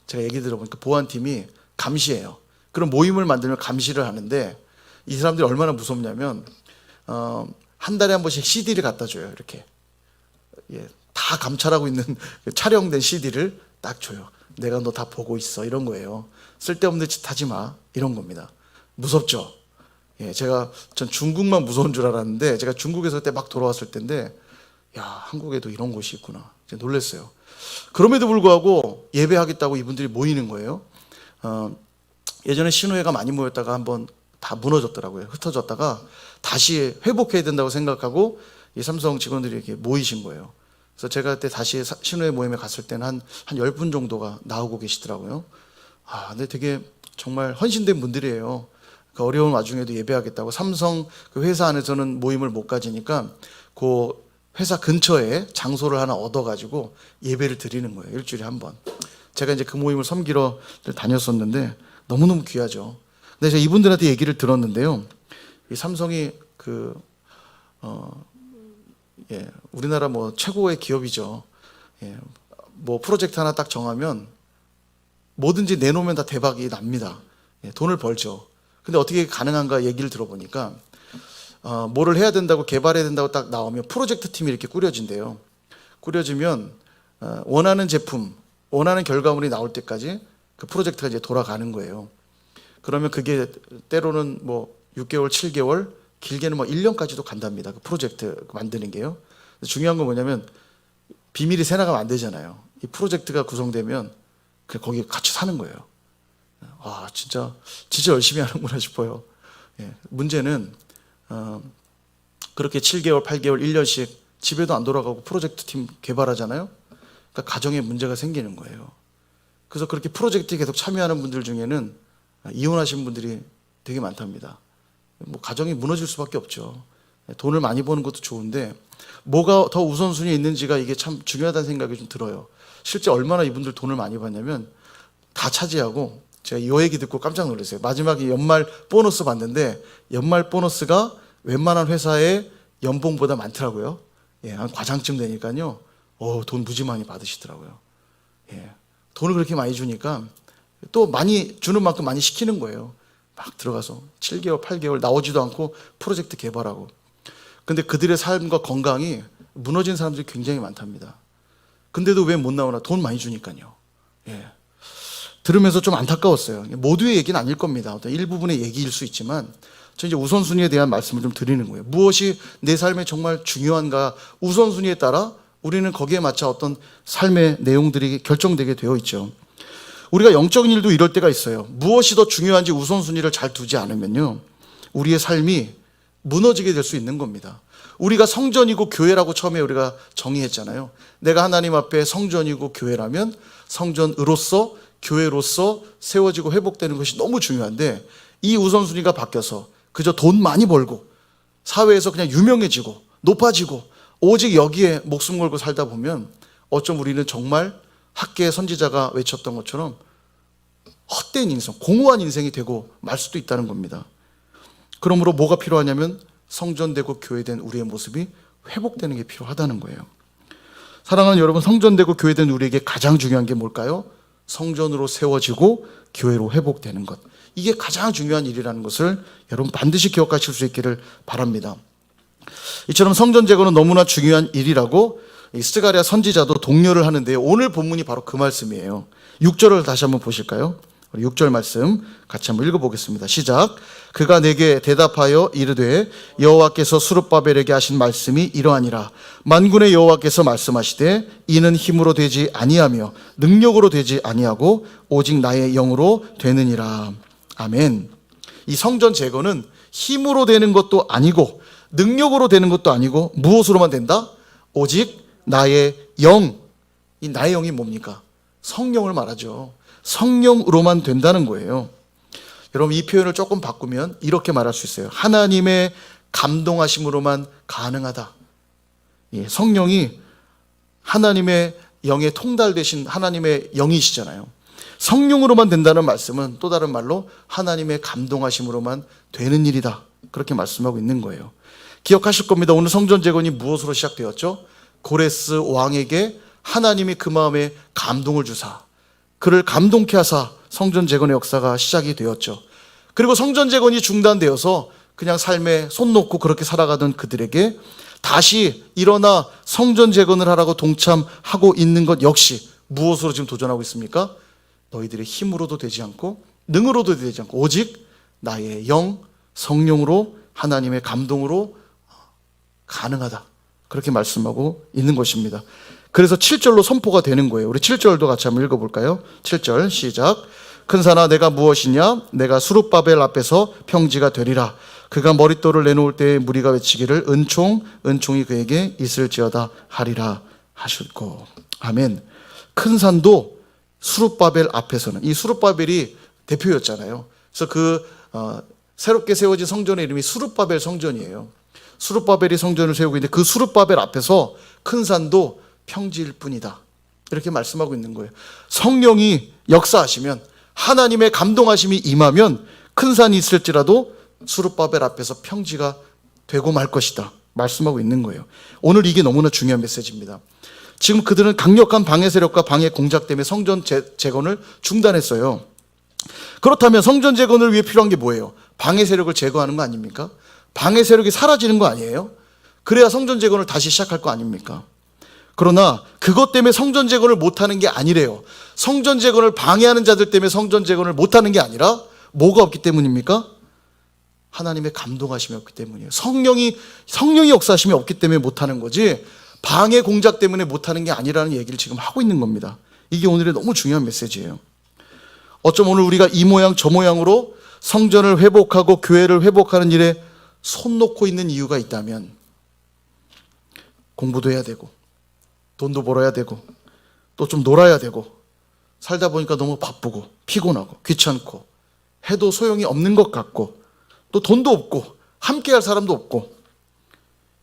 제가 얘기 들어보니까 보안팀이 감시예요. 그런 모임을 만들면 감시를 하는데 이 사람들이 얼마나 무섭냐면 한 달에 한 번씩 CD를 갖다 줘요. 이렇게 예, 다 감찰하고 있는 촬영된 CD를 딱 줘요. 내가 너 다 보고 있어 이런 거예요. 쓸데없는 짓 하지 마 이런 겁니다. 무섭죠? 예, 전 중국만 무서운 줄 알았는데 제가 중국에서 그때 막 돌아왔을 때인데 야, 한국에도 이런 곳이 있구나. 이제 놀랐어요. 그럼에도 불구하고 예배하겠다고 이분들이 모이는 거예요. 예전에 신우회가 많이 모였다가 한번 다 무너졌더라고요. 흩어졌다가 다시 회복해야 된다고 생각하고 이 삼성 직원들이 이렇게 모이신 거예요. 그래서 제가 그때 다시 신우회 모임에 갔을 때는 한 10분 정도가 나오고 계시더라고요. 근데 되게 정말 헌신된 분들이에요. 그 어려운 와중에도 예배하겠다고. 삼성 그 회사 안에서는 모임을 못 가지니까 그 회사 근처에 장소를 하나 얻어가지고 예배를 드리는 거예요. 일주일에 한 번. 제가 이제 그 모임을 섬기러 다녔었는데 너무너무 귀하죠. 근데 제가 이분들한테 얘기를 들었는데요. 이 삼성이 우리나라 뭐 최고의 기업이죠. 뭐 프로젝트 하나 딱 정하면 뭐든지 내놓으면 다 대박이 납니다. 돈을 벌죠. 근데 어떻게 가능한가 얘기를 들어보니까 뭐를 해야 된다고 개발해야 된다고 딱 나오면 프로젝트 팀이 이렇게 꾸려진대요. 꾸려지면 원하는 제품, 원하는 결과물이 나올 때까지 그 프로젝트가 이제 돌아가는 거예요. 그러면 그게 때로는 뭐 6개월, 7개월, 길게는 뭐 1년까지도 간답니다. 그 프로젝트 만드는 게요. 중요한 건 뭐냐면 비밀이 새나가면 안 되잖아요. 이 프로젝트가 구성되면 그냥 거기에 같이 사는 거예요. 진짜 열심히 하는구나 싶어요. 문제는 그렇게 7개월, 8개월, 1년씩 집에도 안 돌아가고 프로젝트 팀 개발하잖아요. 그러니까 가정에 문제가 생기는 거예요. 그래서 그렇게 프로젝트에 계속 참여하는 분들 중에는 이혼하신 분들이 되게 많답니다. 뭐 가정이 무너질 수밖에 없죠. 돈을 많이 버는 것도 좋은데 뭐가 더 우선순위에 있는지가 이게 참 중요하다는 생각이 좀 들어요. 실제 얼마나 이분들 돈을 많이 받냐면 다 차지하고, 제가 이 얘기 듣고 깜짝 놀랐어요. 마지막에 연말 보너스 받는데 연말 보너스가 웬만한 회사의 연봉보다 많더라고요. 한 과장쯤 되니까요. 돈 무지 많이 받으시더라고요. 돈을 그렇게 많이 주니까 또 많이 주는 만큼 많이 시키는 거예요. 막 들어가서 7개월, 8개월 나오지도 않고 프로젝트 개발하고. 근데 그들의 삶과 건강이 무너진 사람들이 굉장히 많답니다. 근데도 왜 못 나오나? 돈 많이 주니까요. 들으면서 좀 안타까웠어요. 모두의 얘기는 아닐 겁니다. 어떤 일부분의 얘기일 수 있지만 저 이제 우선순위에 대한 말씀을 좀 드리는 거예요. 무엇이 내 삶에 정말 중요한가? 우선순위에 따라 우리는 거기에 맞춰 어떤 삶의 내용들이 결정되게 되어 있죠. 우리가 영적인 일도 이럴 때가 있어요. 무엇이 더 중요한지 우선순위를 잘 두지 않으면요, 우리의 삶이 무너지게 될 수 있는 겁니다. 우리가 성전이고 교회라고 처음에 우리가 정의했잖아요. 내가 하나님 앞에 성전이고 교회라면 성전으로서, 교회로서 세워지고 회복되는 것이 너무 중요한데, 이 우선순위가 바뀌어서 그저 돈 많이 벌고 사회에서 그냥 유명해지고 높아지고 오직 여기에 목숨 걸고 살다 보면 어쩜 우리는 정말 학계의 선지자가 외쳤던 것처럼 헛된 인생, 공허한 인생이 되고 말 수도 있다는 겁니다. 그러므로 뭐가 필요하냐면 성전되고 교회된 우리의 모습이 회복되는 게 필요하다는 거예요. 사랑하는 여러분, 성전되고 교회된 우리에게 가장 중요한 게 뭘까요? 성전으로 세워지고 교회로 회복되는 것. 이게 가장 중요한 일이라는 것을 여러분 반드시 기억하실 수 있기를 바랍니다. 이처럼 성전 제거는 너무나 중요한 일이라고 이 스가랴 선지자도 독려를 하는데요. 오늘 본문이 바로 그 말씀이에요. 6절을 다시 한번 보실까요? 6절 말씀 같이 한번 읽어보겠습니다. 시작. 그가 내게 대답하여 이르되 여호와께서 스룹바벨에게 하신 말씀이 이러하니라. 만군의 여호와께서 말씀하시되 이는 힘으로 되지 아니하며 능력으로 되지 아니하고 오직 나의 영으로 되느니라. 아멘. 이 성전 제거는 힘으로 되는 것도 아니고 능력으로 되는 것도 아니고 무엇으로만 된다? 오직 나의 영. 이 나의 영이 뭡니까? 성령을 말하죠. 성령으로만 된다는 거예요. 여러분, 이 표현을 조금 바꾸면 이렇게 말할 수 있어요. 하나님의 감동하심으로만 가능하다. 성령이 하나님의 영에 통달되신 하나님의 영이시잖아요. 성령으로만 된다는 말씀은 또 다른 말로 하나님의 감동하심으로만 되는 일이다. 그렇게 말씀하고 있는 거예요. 기억하실 겁니다. 오늘 성전 재건이 무엇으로 시작되었죠? 고레스 왕에게 하나님이 그 마음에 감동을 주사 그를 감동케 하사 성전 재건의 역사가 시작이 되었죠. 그리고 성전 재건이 중단되어서 그냥 삶에 손 놓고 그렇게 살아가던 그들에게 다시 일어나 성전 재건을 하라고 동참하고 있는 것 역시 무엇으로 지금 도전하고 있습니까? 너희들의 힘으로도 되지 않고 능으로도 되지 않고 오직 나의 영, 성령으로 하나님의 감동으로 가능하다. 그렇게 말씀하고 있는 것입니다. 그래서 7절로 선포가 되는 거예요. 우리 7절도 같이 한번 읽어볼까요? 7절 시작. 큰 산아 내가 무엇이냐? 내가 수룹바벨 앞에서 평지가 되리라. 그가 머릿돌을 내놓을 때에 무리가 외치기를 은총이 그에게 있을지어다 하리라 하셨고. 아멘. 큰 산도 수룹바벨 앞에서는, 이 수룹바벨이 대표였잖아요. 그래서 새롭게 세워진 성전의 이름이 수룹바벨 성전이에요. 수룹바벨이 성전을 세우고 있는데 그 수룹바벨 앞에서 큰 산도 평지일 뿐이다, 이렇게 말씀하고 있는 거예요. 성령이 역사하시면, 하나님의 감동하심이 임하면 큰 산이 있을지라도 수룹바벨 앞에서 평지가 되고 말 것이다 말씀하고 있는 거예요. 오늘 이게 너무나 중요한 메시지입니다. 지금 그들은 강력한 방해 세력과 방해 공작 때문에 성전 재건을 중단했어요. 그렇다면 성전 재건을 위해 필요한 게 뭐예요? 방해 세력을 제거하는 거 아닙니까? 방해 세력이 사라지는 거 아니에요? 그래야 성전 재건을 다시 시작할 거 아닙니까? 그러나 그것 때문에 성전 재건을 못하는 게 아니래요. 성전 재건을 방해하는 자들 때문에 성전 재건을 못하는 게 아니라 뭐가 없기 때문입니까? 하나님의 감동하심이 없기 때문이에요. 성령이 역사하심이 없기 때문에 못하는 거지, 방해 공작 때문에 못하는 게 아니라는 얘기를 지금 하고 있는 겁니다. 이게 오늘의 너무 중요한 메시지예요. 어쩜 오늘 우리가 이 모양 저 모양으로 성전을 회복하고 교회를 회복하는 일에 손 놓고 있는 이유가 있다면, 공부도 해야 되고 돈도 벌어야 되고 또 좀 놀아야 되고 살다 보니까 너무 바쁘고 피곤하고 귀찮고 해도 소용이 없는 것 같고 또 돈도 없고 함께할 사람도 없고,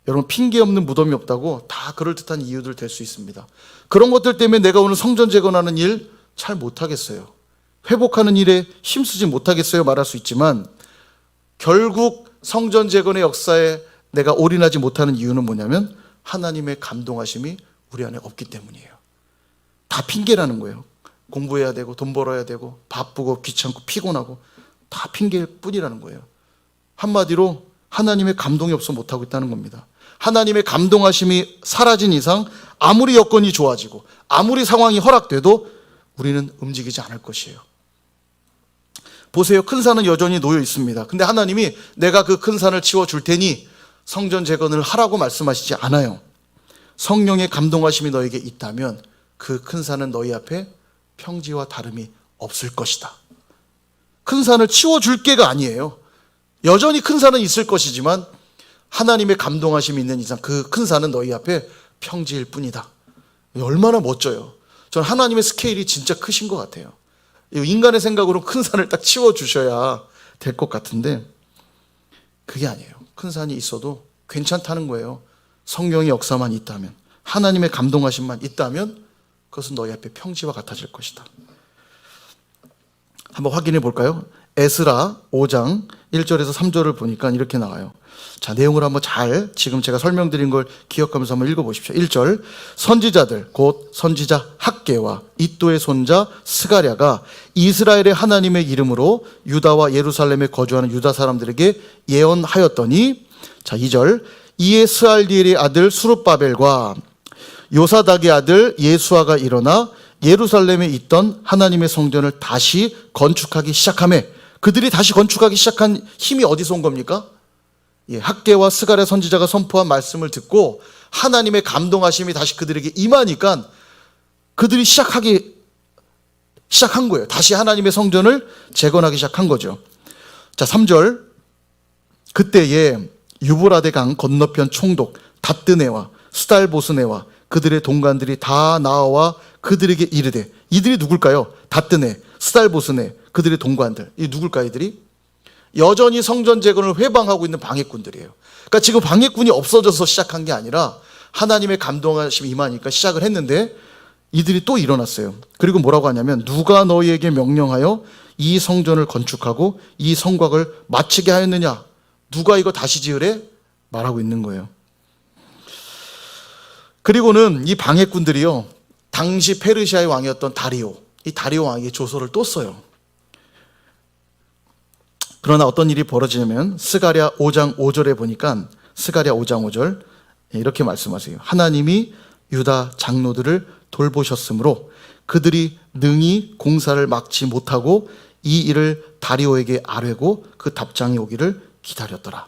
여러분 핑계 없는 무덤이 없다고 다 그럴듯한 이유들 될 수 있습니다. 그런 것들 때문에 내가 오늘 성전 재건하는 일 잘 못하겠어요, 회복하는 일에 힘쓰지 못하겠어요 말할 수 있지만, 결국 성전 재건의 역사에 내가 올인하지 못하는 이유는 뭐냐면 하나님의 감동하심이 우리 안에 없기 때문이에요. 다 핑계라는 거예요. 공부해야 되고 돈 벌어야 되고 바쁘고 귀찮고 피곤하고 다 핑계일 뿐이라는 거예요. 한마디로 하나님의 감동이 없어 못하고 있다는 겁니다. 하나님의 감동하심이 사라진 이상 아무리 여건이 좋아지고 아무리 상황이 허락돼도 우리는 움직이지 않을 것이에요. 보세요. 큰 산은 여전히 놓여 있습니다. 근데 하나님이 내가 그 큰 산을 치워줄 테니 성전 재건을 하라고 말씀하시지 않아요. 성령의 감동하심이 너에게 있다면 그 큰 산은 너희 앞에 평지와 다름이 없을 것이다. 큰 산을 치워줄 게가 아니에요. 여전히 큰 산은 있을 것이지만 하나님의 감동하심이 있는 이상 그 큰 산은 너희 앞에 평지일 뿐이다. 얼마나 멋져요. 저는 하나님의 스케일이 진짜 크신 것 같아요. 인간의 생각으로 큰 산을 딱 치워주셔야 될 것 같은데 그게 아니에요. 큰 산이 있어도 괜찮다는 거예요. 성령의 역사만 있다면, 하나님의 감동하심만 있다면 그것은 너희 앞에 평지와 같아질 것이다. 한번 확인해 볼까요? 에스라 5장 1절에서 3절을 보니까 이렇게 나와요. 자, 내용을 한번 잘 지금 제가 설명드린 걸 기억하면서 한번 읽어보십시오. 1절, 선지자들 곧 선지자 학개와 이또의 손자 스가랴가 이스라엘의 하나님의 이름으로 유다와 예루살렘에 거주하는 유다 사람들에게 예언하였더니, 자 2절, 이에 스알디엘의 아들 수룹바벨과 요사닥의 아들 예수아가 일어나 예루살렘에 있던 하나님의 성전을 다시 건축하기 시작하며, 그들이 다시 건축하기 시작한 힘이 어디서 온 겁니까? 학개와 스가랴 선지자가 선포한 말씀을 듣고 하나님의 감동하심이 다시 그들에게 임하니까 그들이 시작한 거예요. 다시 하나님의 성전을 재건하기 시작한 거죠. 자 3절, 그때에 유브라데 강 건너편 총독 답드네와 스달보스네와 그들의 동관들이 다 나와 그들에게 이르되, 이들이 누굴까요? 답드네, 스달보스네, 그들의 동관들. 이 누굴까? 이들이 여전히 성전 재건을 회방하고 있는 방해꾼들이에요. 그러니까 지금 방해꾼이 없어져서 시작한 게 아니라 하나님의 감동하심이 임하니까 시작을 했는데 이들이 또 일어났어요. 그리고 뭐라고 하냐면, 누가 너희에게 명령하여 이 성전을 건축하고 이 성곽을 마치게 하였느냐? 누가 이거 다시 지으래? 말하고 있는 거예요. 그리고는 이 방해꾼들이요, 당시 페르시아의 왕이었던 다리오, 이 다리오 왕에게 조서를 또 써요. 그러나 어떤 일이 벌어지냐면 스가랴 5장 5절에 보니까, 스가랴 5장 5절 이렇게 말씀하세요. 하나님이 유다 장로들을 돌보셨으므로 그들이 능히 공사를 막지 못하고 이 일을 다리오에게 아뢰고 그 답장이 오기를 기다렸더라.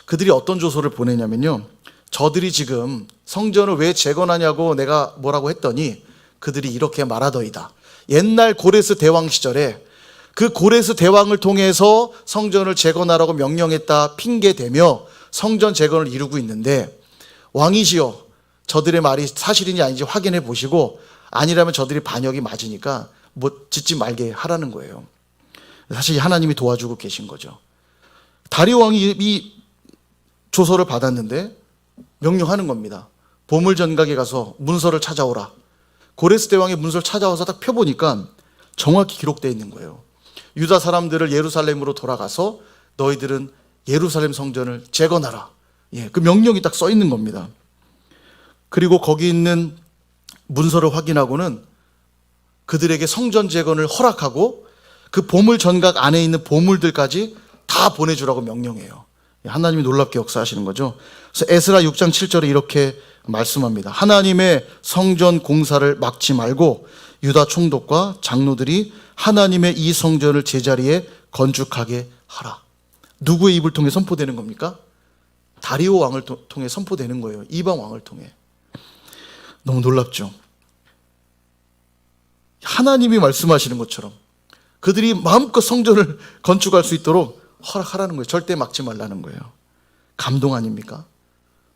그들이 어떤 조서를 보내냐면요, 저들이 지금 성전을 왜 재건하냐고 내가 뭐라고 했더니 그들이 이렇게 말하더이다. 옛날 고레스 대왕 시절에 그 고레스 대왕을 통해서 성전을 재건하라고 명령했다 핑계대며 성전 재건을 이루고 있는데, 왕이시여 저들의 말이 사실인지 아닌지 확인해 보시고 아니라면 저들이 반역이 맞으니까 뭐 짓지 말게 하라는 거예요. 사실 하나님이 도와주고 계신 거죠. 다리오 왕이 이 조서를 받았는데 명령하는 겁니다. 보물전각에 가서 문서를 찾아오라. 고레스 대왕의 문서를 찾아와서 딱 펴보니까 정확히 기록되어 있는 거예요. 유다 사람들을 예루살렘으로 돌아가서 너희들은 예루살렘 성전을 재건하라. 그 명령이 딱 써 있는 겁니다. 그리고 거기 있는 문서를 확인하고는 그들에게 성전 재건을 허락하고 그 보물 전각 안에 있는 보물들까지 다 보내주라고 명령해요. 하나님이 놀랍게 역사하시는 거죠. 그래서 에스라 6장 7절에 이렇게 말씀합니다. 하나님의 성전 공사를 막지 말고 유다 총독과 장로들이 하나님의 이 성전을 제자리에 건축하게 하라. 누구의 입을 통해 선포되는 겁니까? 다리오 왕을 통해 선포되는 거예요. 이방 왕을 통해. 너무 놀랍죠. 하나님이 말씀하시는 것처럼 그들이 마음껏 성전을 건축할 수 있도록 허락하라는 거예요. 절대 막지 말라는 거예요. 감동 아닙니까?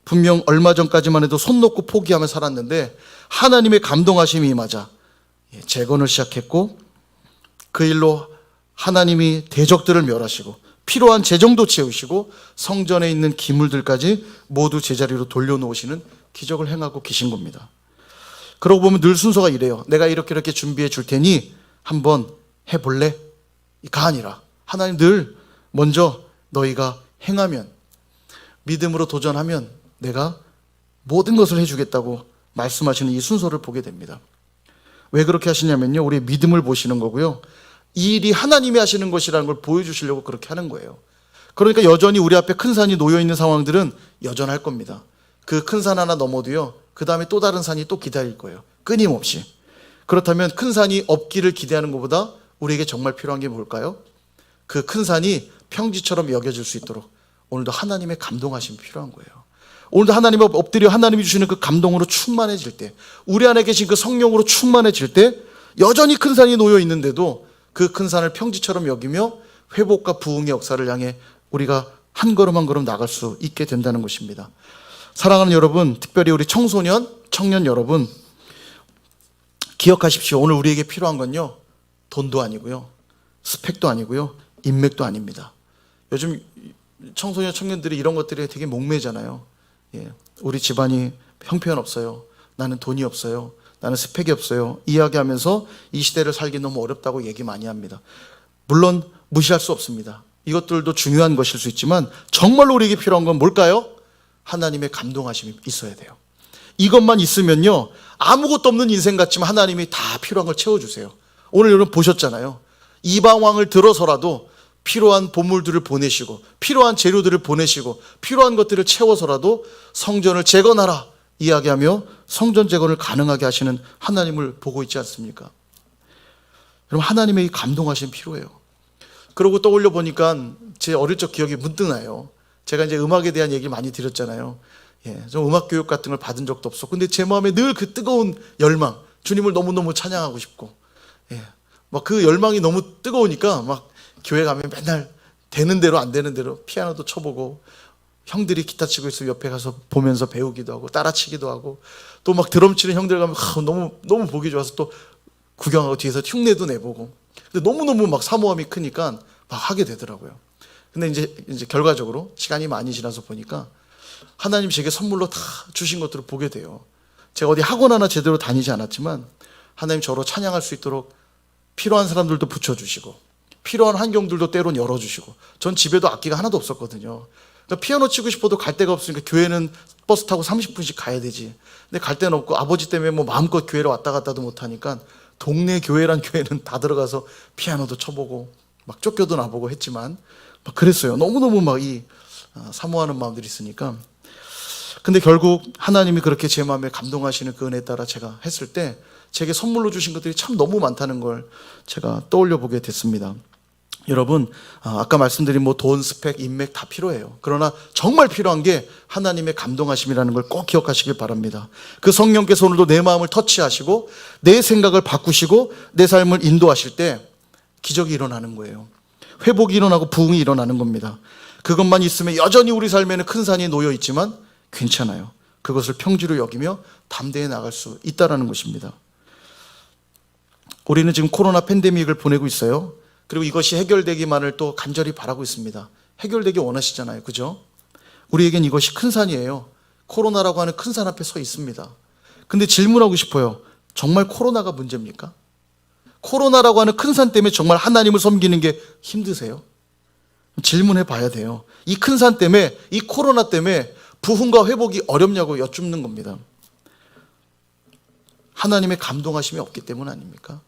분명 얼마 전까지만 해도 손 놓고 포기하며 살았는데 하나님의 감동하심이 임하자 재건을 시작했고, 그 일로 하나님이 대적들을 멸하시고 필요한 재정도 채우시고 성전에 있는 기물들까지 모두 제자리로 돌려놓으시는 기적을 행하고 계신 겁니다. 그러고 보면 늘 순서가 이래요. 내가 이렇게 준비해 줄 테니 한번 해볼래? 가 아니라 하나님 늘 먼저 너희가 행하면, 믿음으로 도전하면 내가 모든 것을 해주겠다고 말씀하시는 이 순서를 보게 됩니다. 왜 그렇게 하시냐면요, 우리의 믿음을 보시는 거고요, 이 일이 하나님이 하시는 것이라는 걸 보여주시려고 그렇게 하는 거예요. 그러니까 여전히 우리 앞에 큰 산이 놓여있는 상황들은 여전할 겁니다. 그 큰 산 하나 넘어도요, 그 다음에 또 다른 산이 또 기다릴 거예요. 끊임없이. 그렇다면 큰 산이 없기를 기대하는 것보다 우리에게 정말 필요한 게 뭘까요? 그 큰 산이 평지처럼 여겨질 수 있도록 오늘도 하나님의 감동하심이 필요한 거예요. 오늘도 하나님 앞에 엎드려 하나님이 주시는 그 감동으로 충만해질 때, 우리 안에 계신 그 성령으로 충만해질 때 여전히 큰 산이 놓여 있는데도 그 큰 산을 평지처럼 여기며 회복과 부흥의 역사를 향해 우리가 한 걸음 한 걸음 나갈 수 있게 된다는 것입니다. 사랑하는 여러분, 특별히 우리 청소년, 청년 여러분, 기억하십시오. 오늘 우리에게 필요한 건요, 돈도 아니고요, 스펙도 아니고요, 인맥도 아닙니다. 요즘 청소년, 청년들이 이런 것들에 되게 목매잖아요. 우리 집안이 형편없어요. 나는 돈이 없어요. 나는 스펙이 없어요. 이야기하면서 이 시대를 살기 너무 어렵다고 얘기 많이 합니다. 물론 무시할 수 없습니다. 이것들도 중요한 것일 수 있지만 정말로 우리에게 필요한 건 뭘까요? 하나님의 감동하심이 있어야 돼요. 이것만 있으면요, 아무것도 없는 인생 같지만 하나님이 다 필요한 걸 채워주세요. 오늘 여러분 보셨잖아요. 이방 왕을 들어서라도 필요한 보물들을 보내시고 필요한 재료들을 보내시고 필요한 것들을 채워서라도 성전을 재건하라 이야기하며 성전 재건을 가능하게 하시는 하나님을 보고 있지 않습니까? 여러분, 하나님의 이 감동하심이 필요해요. 그러고 떠올려 보니까 제 어릴 적 기억이 문득 나요. 제가 이제 음악에 대한 얘기 많이 드렸잖아요. 좀 음악 교육 같은 걸 받은 적도 없었고, 근데 제 마음에 늘 그 뜨거운 열망, 주님을 너무너무 찬양하고 싶고, 막 그 열망이 너무 뜨거우니까 막 교회 가면 맨날 되는 대로 안 되는 대로 피아노도 쳐보고, 형들이 기타 치고 있으면 옆에 가서 보면서 배우기도 하고 따라치기도 하고, 또 막 드럼 치는 형들 가면 너무 보기 좋아서 또 구경하고 뒤에서 흉내도 내보고. 근데 너무너무 막 사모함이 크니까 막 하게 되더라고요. 근데 이제 결과적으로 시간이 많이 지나서 보니까 하나님 제게 선물로 다 주신 것들을 보게 돼요. 제가 어디 학원 하나 제대로 다니지 않았지만 하나님 저로 찬양할 수 있도록 필요한 사람들도 붙여주시고 필요한 환경들도 때론 열어주시고, 전 집에도 악기가 하나도 없었거든요. 그러니까 피아노 치고 싶어도 갈 데가 없으니까 교회는 버스 타고 30분씩 가야 되지. 근데 갈 데는 없고 아버지 때문에 뭐 마음껏 교회를 왔다 갔다도 못하니까 동네 교회란 교회는 다 들어가서 피아노도 쳐보고 막 쫓겨도 나보고 했지만 막 그랬어요. 너무너무 막 사모하는 마음들이 있으니까. 근데 결국 하나님이 그렇게 제 마음에 감동하시는 그 은혜에 따라 제가 했을 때 제게 선물로 주신 것들이 참 너무 많다는 걸 제가 떠올려 보게 됐습니다. 여러분, 아까 말씀드린 뭐 돈, 스펙, 인맥 다 필요해요. 그러나 정말 필요한 게 하나님의 감동하심이라는 걸 꼭 기억하시길 바랍니다. 그 성령께서 오늘도 내 마음을 터치하시고 내 생각을 바꾸시고 내 삶을 인도하실 때 기적이 일어나는 거예요. 회복이 일어나고 부흥이 일어나는 겁니다. 그것만 있으면 여전히 우리 삶에는 큰 산이 놓여 있지만 괜찮아요. 그것을 평지로 여기며 담대히 나갈 수 있다는 것입니다. 우리는 지금 코로나 팬데믹을 보내고 있어요. 그리고 이것이 해결되기만을 또 간절히 바라고 있습니다. 해결되기 원하시잖아요. 그죠? 우리에겐 이것이 큰 산이에요. 코로나라고 하는 큰 산 앞에 서 있습니다. 근데 질문하고 싶어요. 정말 코로나가 문제입니까? 코로나라고 하는 큰 산 때문에 정말 하나님을 섬기는 게 힘드세요? 질문해 봐야 돼요. 이 큰 산 때문에, 이 코로나 때문에 부흥과 회복이 어렵냐고 여쭙는 겁니다. 하나님의 감동하심이 없기 때문 아닙니까?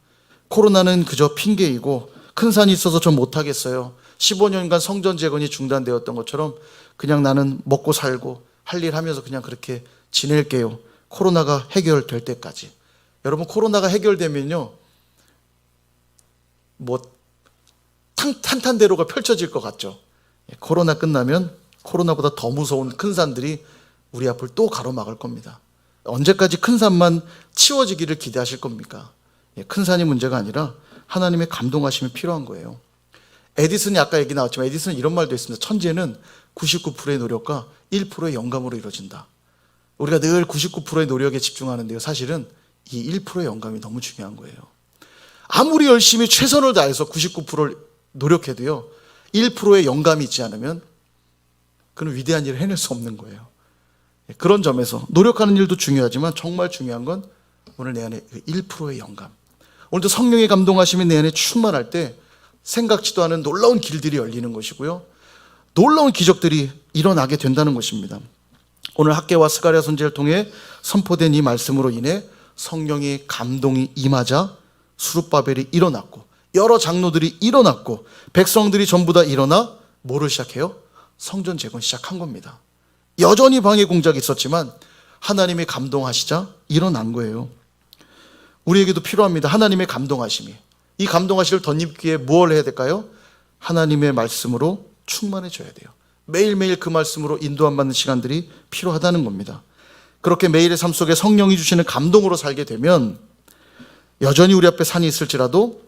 코로나는 그저 핑계이고 큰 산이 있어서 저 못하겠어요. 15년간 성전 재건이 중단되었던 것처럼 그냥 나는 먹고 살고 할 일 하면서 그냥 그렇게 지낼게요. 코로나가 해결될 때까지. 여러분, 코로나가 해결되면요, 뭐 탄탄대로가 펼쳐질 것 같죠. 코로나 끝나면 코로나보다 더 무서운 큰 산들이 우리 앞을 또 가로막을 겁니다. 언제까지 큰 산만 치워지기를 기대하실 겁니까? 큰 산이 문제가 아니라 하나님의 감동하심이 필요한 거예요. 에디슨이 아까 얘기 나왔지만 에디슨은 이런 말도 했습니다. 천재는 99%의 노력과 1%의 영감으로 이루어진다. 우리가 늘 99%의 노력에 집중하는데요, 사실은 이 1%의 영감이 너무 중요한 거예요. 아무리 열심히 최선을 다해서 99%를 노력해도요, 1%의 영감이 있지 않으면 그는 위대한 일을 해낼 수 없는 거예요. 그런 점에서 노력하는 일도 중요하지만 정말 중요한 건 오늘 내 안에 1%의 영감. 오늘도 성령의 감동하심이 내 안에 충만할 때 생각지도 않은 놀라운 길들이 열리는 것이고요, 놀라운 기적들이 일어나게 된다는 것입니다. 오늘 학개와 스가랴 선지자를 통해 선포된 이 말씀으로 인해 성령의 감동이 임하자 수룹바벨이 일어났고 여러 장로들이 일어났고 백성들이 전부 다 일어나 뭐를 시작해요? 성전 재건 시작한 겁니다. 여전히 방해 공작이 있었지만 하나님의 감동하시자 일어난 거예요. 우리에게도 필요합니다. 하나님의 감동하심이. 이 감동하심을 덧입기 위해 무엇을 해야 될까요? 하나님의 말씀으로 충만해져야 돼요. 매일매일 그 말씀으로 인도함 받는 시간들이 필요하다는 겁니다. 그렇게 매일의 삶 속에 성령이 주시는 감동으로 살게 되면 여전히 우리 앞에 산이 있을지라도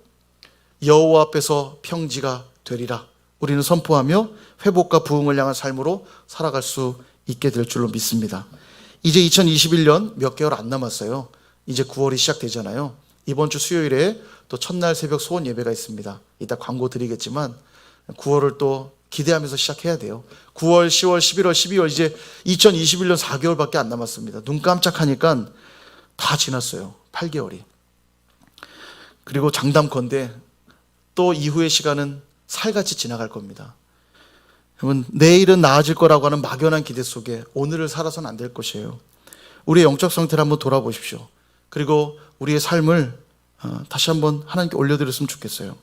여호와 앞에서 평지가 되리라. 우리는 선포하며 회복과 부흥을 향한 삶으로 살아갈 수 있게 될 줄로 믿습니다. 이제 2021년 몇 개월 안 남았어요. 이제 9월이 시작되잖아요. 이번 주 수요일에 또 첫날 새벽 소원 예배가 있습니다. 이따 광고 드리겠지만 9월을 또 기대하면서 시작해야 돼요. 9월, 10월, 11월, 12월 이제 2021년 4개월밖에 안 남았습니다. 눈 깜짝하니까 다 지났어요. 8개월이. 그리고 장담컨대 또 이후의 시간은 살같이 지나갈 겁니다. 여러분, 내일은 나아질 거라고 하는 막연한 기대 속에 오늘을 살아서는 안 될 것이에요. 우리의 영적 상태를 한번 돌아보십시오. 그리고 우리의 삶을 다시 한번 하나님께 올려드렸으면 좋겠어요.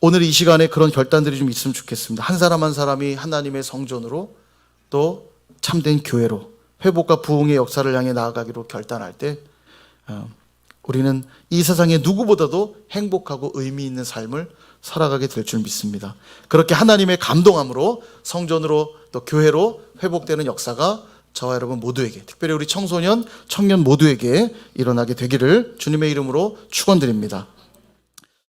오늘 이 시간에 그런 결단들이 좀 있으면 좋겠습니다. 한 사람 한 사람이 하나님의 성전으로 또 참된 교회로 회복과 부흥의 역사를 향해 나아가기로 결단할 때 우리는 이 세상의 누구보다도 행복하고 의미 있는 삶을 살아가게 될 줄 믿습니다. 그렇게 하나님의 감동함으로 성전으로 또 교회로 회복되는 역사가 저와 여러분 모두에게, 특별히 우리 청소년, 청년 모두에게 일어나게 되기를 주님의 이름으로 축원드립니다.